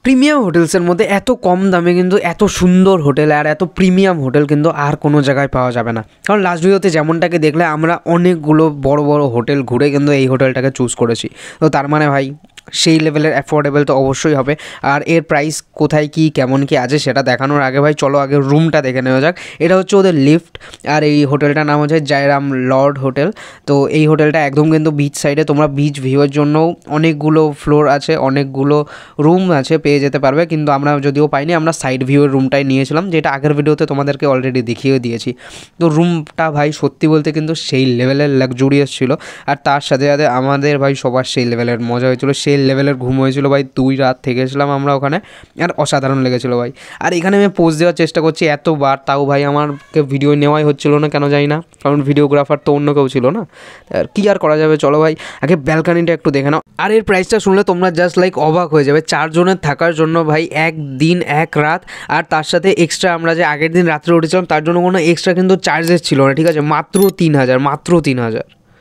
Premium হোটেলসের মধ্যে এত কম দামে কিন্তু এত সুন্দর হোটেল আর এত প্রিমিয়াম হোটেল কিন্তু আর কোনো জায়গায় পাওয়া যাবে না। কারণ লাস্ট ভিডিওতে যেমনটাকে দেখলে আমরা অনেকগুলো বড় বড় হোটেল ঘুরে কিন্তু এই হোটেলটাকে চুজ করেছি। তো তার মানে ভাই সেই লেভেলের অ্যাফোর্ডেবল তো অবশ্যই হবে। আর এর প্রাইস কোথায় কি কেমন কি আছে সেটা দেখানোর আগে ভাই চলো আগে রুমটা দেখে নেওয়া যাক। এটা হচ্ছে ওদের লিফট, আর এই হোটেলটার নাম হচ্ছে জয়রাম লর্ড হোটেল। তো এই হোটেলটা একদম কিন্তু বিচ সাইডে, তোমরা বিচ ভিউয়ের জন্যও অনেকগুলো ফ্লোর আছে, অনেকগুলো রুম আছে, পেয়ে যেতে পারবে। কিন্তু আমরা যদিও পাইনি, আমরা সাইড ভিউয়ের রুমটাই নিয়েছিলাম, যেটা আগের ভিডিওতে তোমাদেরকে অলরেডি দেখিয়ে দিয়েছি। তো রুমটা ভাই সত্যি বলতে কিন্তু সেই লেভেলের লাক্সুরিয়াস ছিল, আর তার সাথে সাথে আমাদের ভাই সবার সেই লেভেলের মজা হয়েছিল, সেই লেভেলের ঘুম হয়েছিল ভাই। 2 রাত থেকেছিলাম আমরা ওখানে, আর অসাধারণ লেগেছিলো ভাই। আর এখানে আমি পোজ দেওয়ার চেষ্টা করছি এতবার, তাও ভাই আমাকে ভিডিও নেওয়াই হচ্ছিলো না, কেন জানি না, কারণ ভিডিওগ্রাফার তো অন্য কেউ ছিল না। আর কী আর করা যাবে, চলো ভাই আগে ব্যালকানিটা একটু দেখে নাও। আর এর প্রাইসটা শুনলে তোমরা জাস্ট লাইক অবাক হয়ে যাবে। 4 জনের থাকার জন্য ভাই 1 দিন 1 রাত, আর তার সাথে এক্সট্রা আমরা যে আগের দিন রাত্রে উঠেছিলাম তার জন্য কোনো এক্সট্রা কিন্তু চার্জেস ছিল না, ঠিক আছে? মাত্র 3000, মাত্র 3000।